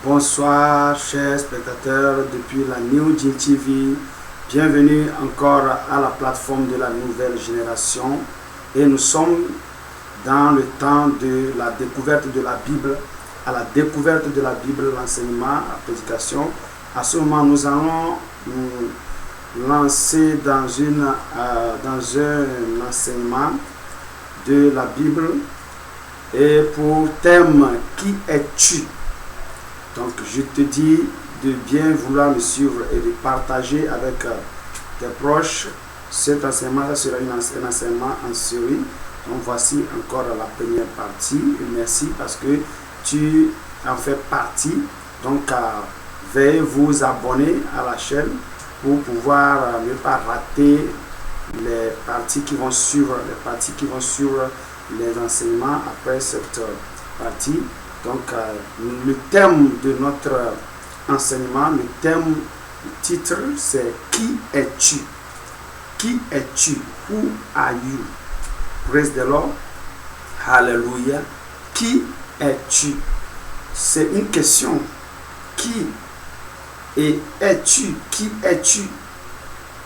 Bonsoir chers spectateurs depuis la New Jim TV. Bienvenue encore à la plateforme de la nouvelle génération. Et nous sommes dans le temps de la découverte de la Bible. À la découverte de la Bible, l'enseignement, la prédication. À ce moment, nous allons nous lancer dans un enseignement de la Bible. Et pour thème, qui es-tu? Donc je te dis de bien vouloir me suivre et de partager avec tes proches. Cet enseignement, ça sera un enseignement en série. Donc voici encore la première partie. Et merci parce que tu en fais partie. Donc veuillez vous abonner à la chaîne pour pouvoir ne pas rater les parties qui vont suivre, les enseignements après cette partie. Donc, le thème de notre enseignement, le titre, c'est Qui es-tu? Qui es-tu? Who are you? Praise the Lord. Hallelujah. Qui es-tu? C'est une question. Qui et es-tu? Qui es-tu?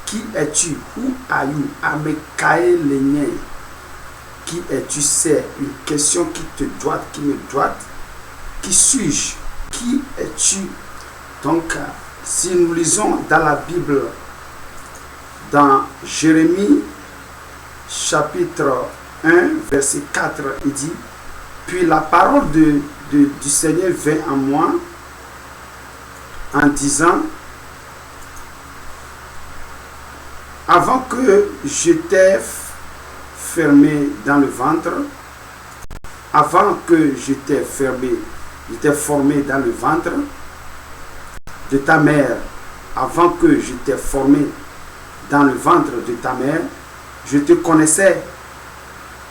Qui es-tu? Who are you? Amekae lenye. Qui es-tu? C'est une question qui te doit, qui me doit. Qui suis-je? Qui es-tu? Donc, si nous lisons dans la Bible, dans Jérémie, chapitre 1, verset 4, il dit, « Puis la parole du Seigneur vint à moi en disant, avant que j'étais fermé dans le ventre, avant que j'étais formé dans le ventre de ta mère, avant que j'étais formé dans le ventre de ta mère, je te connaissais,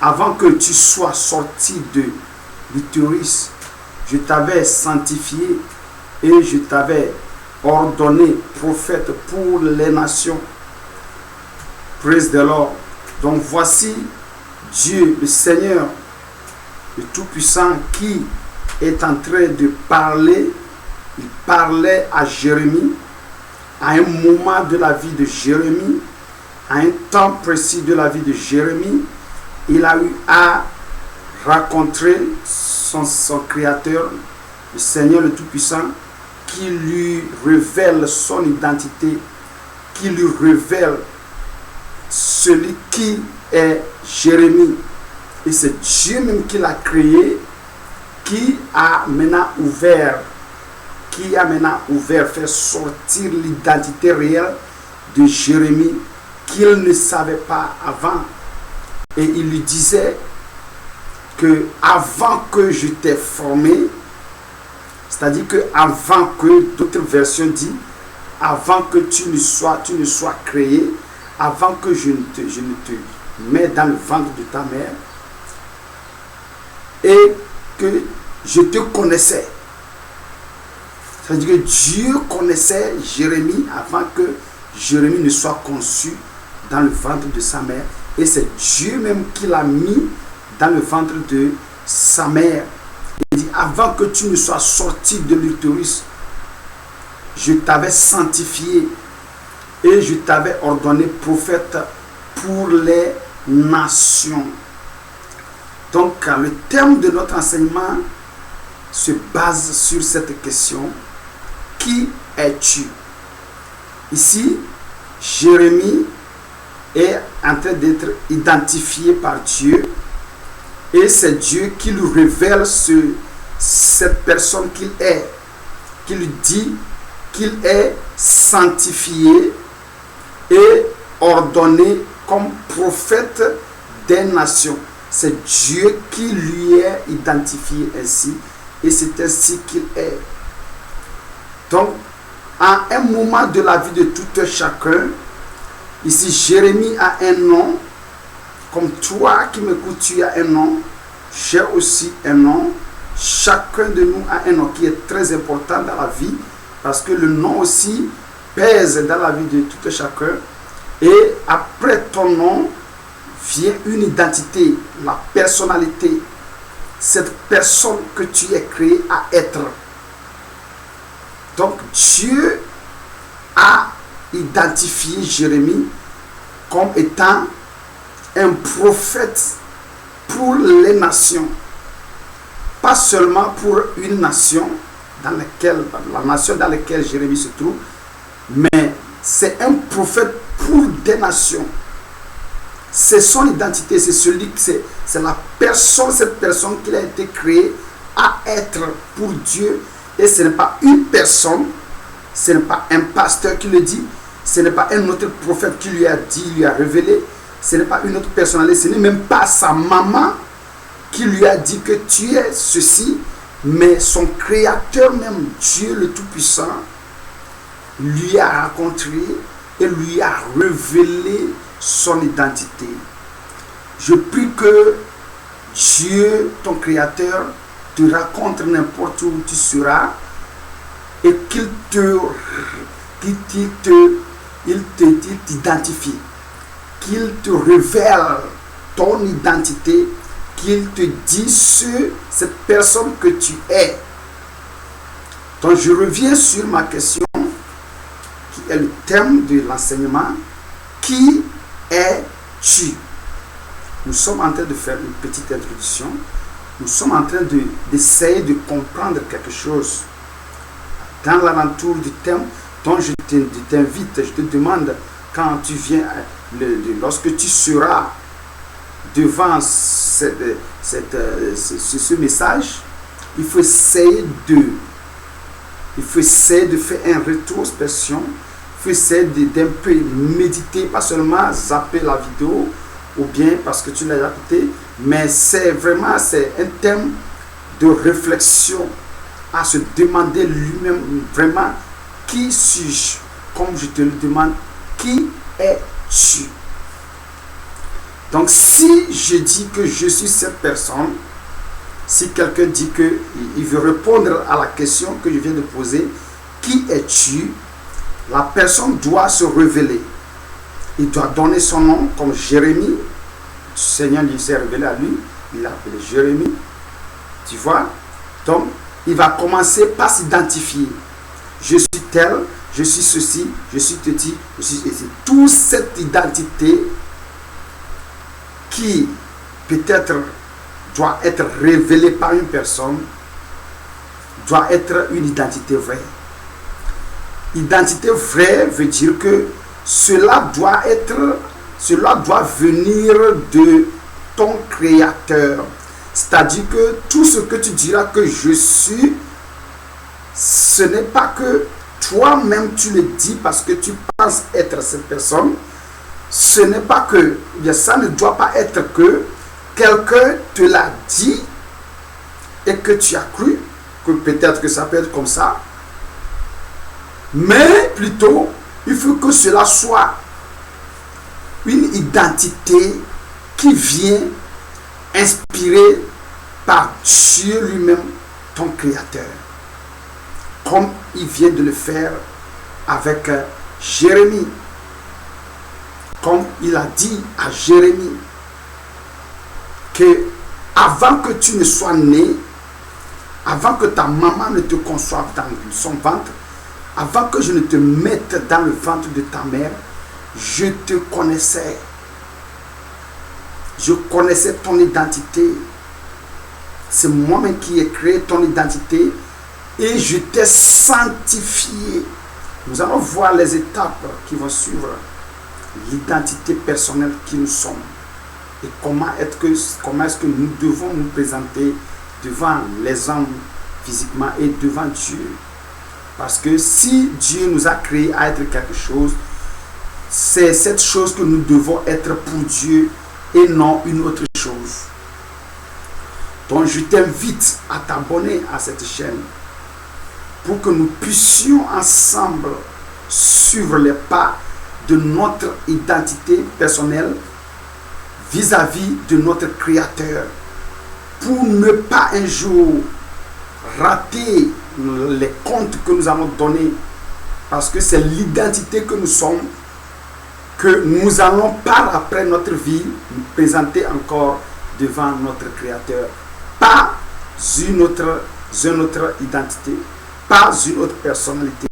avant que tu sois sorti de l'utérus, je t'avais sanctifié et je t'avais ordonné prophète pour les nations. Praise the Lord. Donc voici Dieu, le Seigneur, le Tout-Puissant, qui est en train de parler. Il parlait à Jérémie, à un moment de la vie de Jérémie, à un temps précis de la vie de Jérémie. Il a eu à rencontrer son Créateur, le Seigneur, le Tout-Puissant, qui lui révèle son identité, qui lui révèle celui qui est Jérémie. Et c'est Dieu même qui l'a créé, qui a maintenant ouvert, fait sortir l'identité réelle de Jérémie qu'il ne savait pas avant. Et il lui disait que avant que je t'ai formé, c'est-à-dire que avant que, d'autres versions disent, avant que tu ne sois créé, avant que je ne te mets dans le ventre de ta mère, et que je te connaissais. C'est-à-dire que Dieu connaissait Jérémie avant que Jérémie ne soit conçu dans le ventre de sa mère. Et c'est Dieu même qui l'a mis dans le ventre de sa mère. Il dit, avant que tu ne sois sorti de l'utérus, je t'avais sanctifié et je t'avais ordonné prophète pour les nations. Donc, le thème de notre enseignement se base sur cette question. Qui es-tu? Ici, Jérémie est en train d'être identifié par Dieu. Et c'est Dieu qui lui révèle cette personne qu'il est. Qui lui dit qu'il est sanctifié et ordonné comme prophète des nations. C'est Dieu qui lui est identifié ainsi. Et c'est ainsi qu'il est. Donc, à un moment de la vie de tout un chacun, ici Jérémie a un nom. Comme toi qui m'écoutes, tu as un nom. J'ai aussi un nom. Chacun de nous a un nom qui est très important dans la vie. Parce que le nom aussi pèse dans la vie de tout un chacun. Et après ton nom vient une identité, la personnalité, cette personne que tu es créé à être. Donc Dieu a identifié Jérémie comme étant un prophète pour les nations. Pas seulement pour une nation, la nation dans laquelle Jérémie se trouve, mais c'est un prophète pour des nations. C'est son identité, c'est la personne, cette personne qui a été créée à être pour Dieu. Et ce n'est pas une personne, ce n'est pas un pasteur qui le dit, ce n'est pas un autre prophète qui lui a dit, lui a révélé, ce n'est pas une autre personnalité, ce n'est même pas sa maman qui lui a dit que tu es ceci, mais son créateur même, Dieu le Tout-Puissant, lui a raconté et lui a révélé son identité. Je prie que Dieu, ton créateur, te raconte n'importe où tu seras et qu'il t'identifie, qu'il te révèle ton identité, qu'il te dise cette personne que tu es. Donc je reviens sur ma question qui est le thème de l'enseignement. Qui es-tu? Nous sommes en train de faire une petite introduction. Nous sommes en train d'essayer de comprendre quelque chose dans l'alentour du thème. Donc je t'invite, je te demande, quand tu viens, lorsque tu seras devant ce message, il faut essayer de faire une rétrospection. Il faut essayer d'un peu méditer, pas seulement zapper la vidéo ou bien parce que tu l'as écouté, mais c'est un thème de réflexion à se demander lui-même vraiment qui suis-je, comme je te le demande, qui es-tu? Donc si je dis que je suis cette personne, si quelqu'un dit qu'il veut répondre à la question que je viens de poser, qui es-tu? La personne doit se révéler. Il doit donner son nom comme Jérémie. Le Seigneur lui s'est révélé à lui. Il l'a appelé Jérémie. Tu vois? Donc, il va commencer par s'identifier. Je suis tel, je suis ceci, je suis petit, je suis ici. Toute cette identité qui peut-être doit être révélée par une personne doit être une identité vraie. Identité vraie veut dire que cela doit venir de ton créateur. C'est-à-dire que tout ce que tu diras que je suis, ce n'est pas que toi-même tu le dis parce que tu penses être cette personne. Ce n'est pas que, bien ça ne doit pas être que quelqu'un te l'a dit et que tu as cru, que peut-être que ça peut être comme ça. Mais plutôt, il faut que cela soit une identité qui vient inspirée par Dieu lui-même, ton créateur. Comme il vient de le faire avec Jérémie. Comme il a dit à Jérémie que avant que tu ne sois né, avant que ta maman ne te conçoive dans son ventre, avant que je ne te mette dans le ventre de ta mère, je te connaissais. Je connaissais ton identité. C'est moi-même qui ai créé ton identité et je t'ai sanctifié. Nous allons voir les étapes qui vont suivre l'identité personnelle qui nous sommes et comment est-ce que nous devons nous présenter devant les hommes physiquement et devant Dieu. Parce que si Dieu nous a créés à être quelque chose, c'est cette chose que nous devons être pour Dieu et non une autre chose. Donc je t'invite à t'abonner à cette chaîne pour que nous puissions ensemble suivre les pas de notre identité personnelle vis-à-vis de notre Créateur, pour ne pas un jour rater les comptes que nous allons donner, parce que c'est l'identité que nous sommes que nous allons par après notre vie nous présenter encore devant notre Créateur. Pas une autre identité, pas une autre personnalité,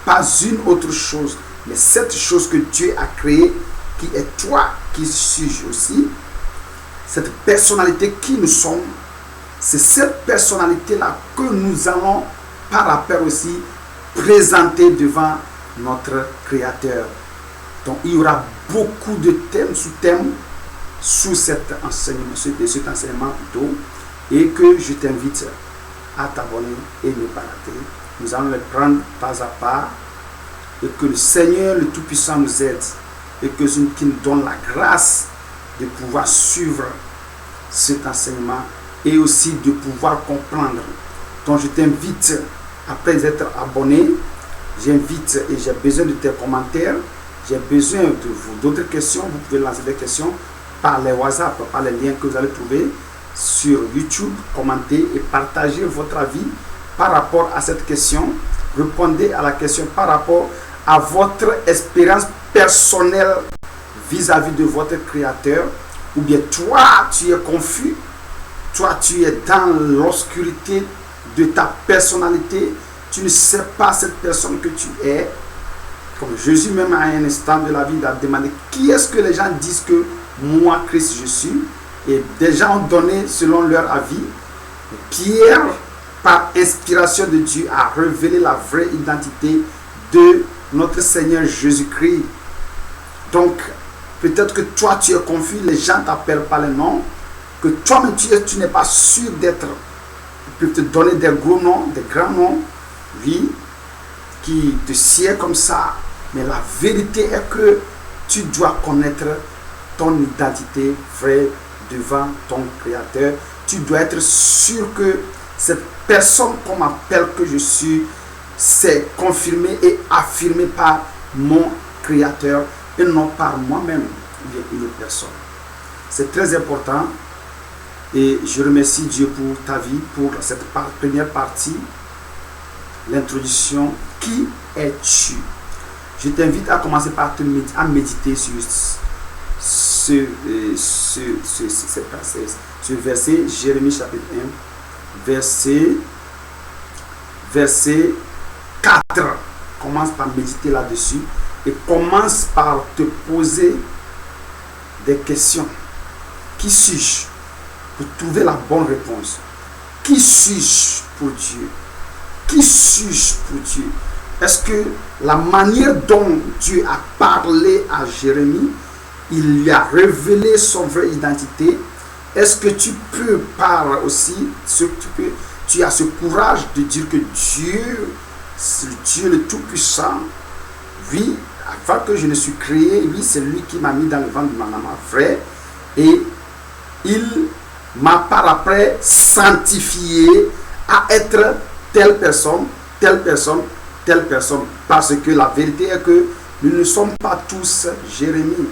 pas une autre chose, mais cette chose que Dieu a créée, qui est toi, qui suis aussi, cette personnalité qui nous sommes, c'est cette personnalité-là que nous allons par après aussi présenter devant notre Créateur. Donc il y aura beaucoup de thèmes, sous-thèmes, sous cet enseignement plutôt, et que je t'invite à t'abonner et ne pas rater. Nous allons les prendre pas à pas, et que le Seigneur le Tout-Puissant nous aide, et qu'il nous donne la grâce de pouvoir suivre cet enseignement et aussi de pouvoir comprendre. Donc je t'invite, après être abonné, j'invite et j'ai besoin de tes commentaires, j'ai besoin de vous d'autres questions. Vous pouvez lancer des questions par les WhatsApp, par les liens que vous allez trouver sur YouTube. Commentez et partagez votre avis par rapport à cette question. Répondez à la question par rapport à votre expérience personnelle vis-à-vis de votre Créateur. Ou bien toi, tu es confus, toi, tu es dans l'obscurité de ta personnalité, tu ne sais pas cette personne que tu es. Comme Jésus même à un instant de la vie a demandé qui est-ce que les gens disent que moi, Christ, je suis. Et des gens ont donné selon leur avis. Pierre, par inspiration de Dieu, a révélé la vraie identité de notre Seigneur Jésus-Christ. Donc, peut-être que toi, tu es confus, les gens t'appellent par le nom, que toi-même, tu n'es pas sûr d'être. Ils peuvent te donner des gros noms, des grands noms, oui, qui te sied comme ça. Mais la vérité est que tu dois connaître ton identité vraie devant ton Créateur. Tu dois être sûr que cette personne qu'on m'appelle que je suis, c'est confirmé et affirmé par mon Créateur et non par moi-même ou bien une autre personne. C'est très important et je remercie Dieu pour ta vie, pour cette première partie, l'introduction. Qui es-tu? Je t'invite à commencer par à méditer sur ce verset, Jérémie chapitre 1, verset 4. Commence par méditer là-dessus et commence par te poser des questions. Qui suis-je? Pour trouver la bonne réponse. Qui suis-je pour Dieu? Qui suis-je pour Dieu? Est-ce que la manière dont Dieu a parlé à Jérémie, il lui a révélé son vraie identité? Est-ce que tu peux parler aussi, tu as ce courage de dire que Dieu, c'est Dieu le Tout-Puissant, oui, avant que je ne suis créé, oui, c'est lui qui m'a mis dans le ventre de ma maman, vrai, et il m'a par après sanctifié à être telle personne, telle personne, telle personne. Parce que la vérité est que nous ne sommes pas tous Jérémie.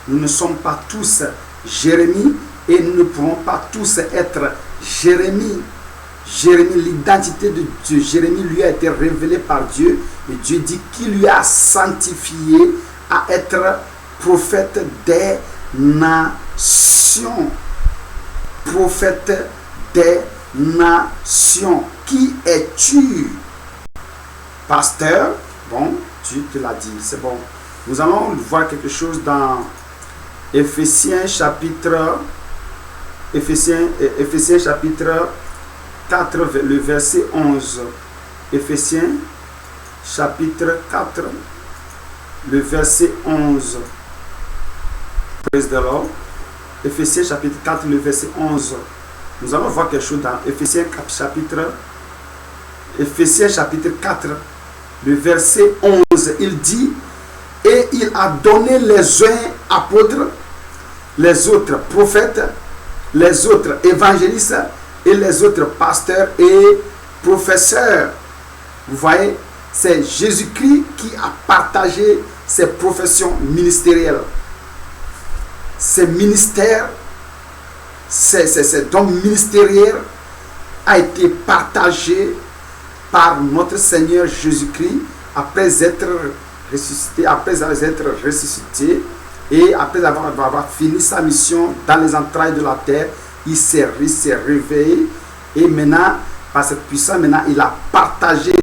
Nous ne sommes pas tous Jérémie et nous ne pourrons pas tous être Jérémie. Jérémie, l'identité de Jérémie lui a été révélée par Dieu et Dieu dit qu'il lui a sanctifié à être prophète des nations. Prophète des nations. Qui es-tu? Pasteur, bon, tu te l'as dit, c'est bon. Nous allons voir quelque chose dans Éphésiens chapitre 4, le verset 11. Éphésiens chapitre 4, le verset 11. Praise the Lord. Éphésiens chapitre 4, le verset 11. Nous allons voir quelque chose dans Éphésiens chapitre 4, le verset 11. Il dit, et il a donné les uns apôtres, les autres prophètes, les autres évangélistes et les autres pasteurs et professeurs. Vous voyez, c'est Jésus-Christ qui a partagé ses professions ministérielles. Ses ministères, ses dons ministériels a été partagé par notre Seigneur Jésus-Christ après être ressuscité, après être ressuscité, et après avoir fini sa mission dans les entrailles de la terre, il s'est réveillé, et maintenant, par cette puissance, maintenant, il a partagé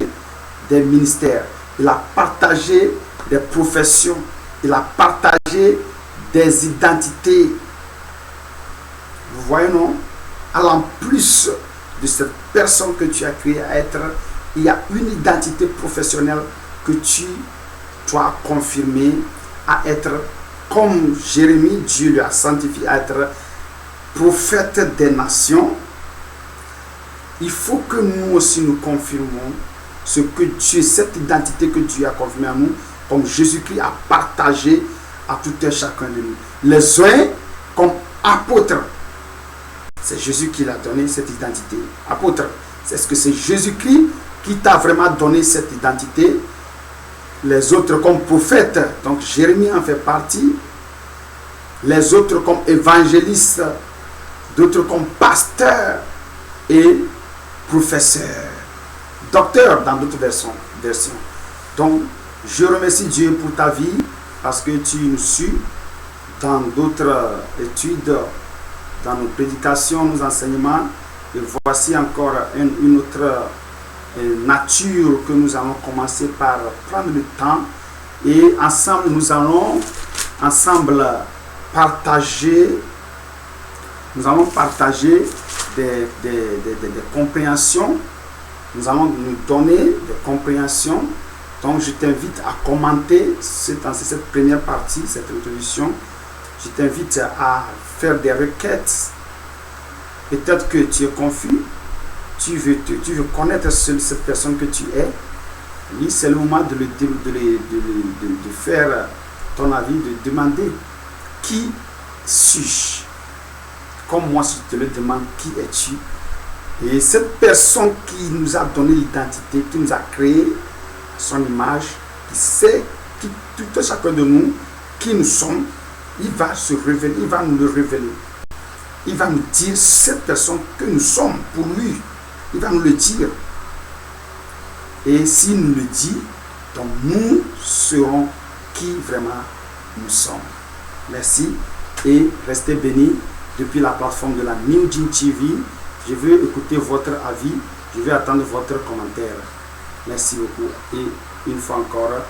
des ministères, il a partagé des professions, il a partagé des identités. Vous voyez, non? En plus de cette personne que tu as créée à être, il y a une identité professionnelle que tu dois confirmer à être comme Jérémie. Dieu lui a sanctifié à être prophète des nations. Il faut que nous aussi nous confirmons ce que Dieu, cette identité que Dieu a confirmée à nous, comme Jésus-Christ a partagé à tout un chacun de nous. Les uns comme apôtres. C'est Jésus qui l'a donné cette identité. Apôtre, c'est que c'est Jésus-Christ qui t'a vraiment donné cette identité. Les autres comme prophètes, donc Jérémie en fait partie. Les autres comme évangélistes, d'autres comme pasteurs et professeurs. Docteur dans d'autres versions. Donc, je remercie Dieu pour ta vie parce que tu nous suis dans d'autres études, dans nos prédications, nos enseignements. Et voici encore une autre nature que nous allons commencer par prendre le temps. Et ensemble, nous allons partager. Nous allons partager des compréhensions. Nous allons nous donner des compréhensions. Donc, je t'invite à commenter cette première partie, cette introduction. Je t'invite à faire des requêtes. Peut-être que tu es confus. Tu veux connaître cette personne que tu es. Oui, c'est le moment de faire ton avis, de demander qui suis-je. Comme moi, je te le demande, qui es-tu? Et cette personne qui nous a donné l'identité, qui nous a créé son image, qui sait, tout chacun de nous, qui nous sommes, il va se révéler, il va nous le révéler. Il va nous dire cette personne que nous sommes pour lui. Il va nous le dire. Et s'il nous le dit, donc nous serons qui vraiment nous sommes. Merci et restez bénis depuis la plateforme de la New Jean TV. Je veux écouter votre avis. Je vais attendre votre commentaire. Merci beaucoup et une fois encore.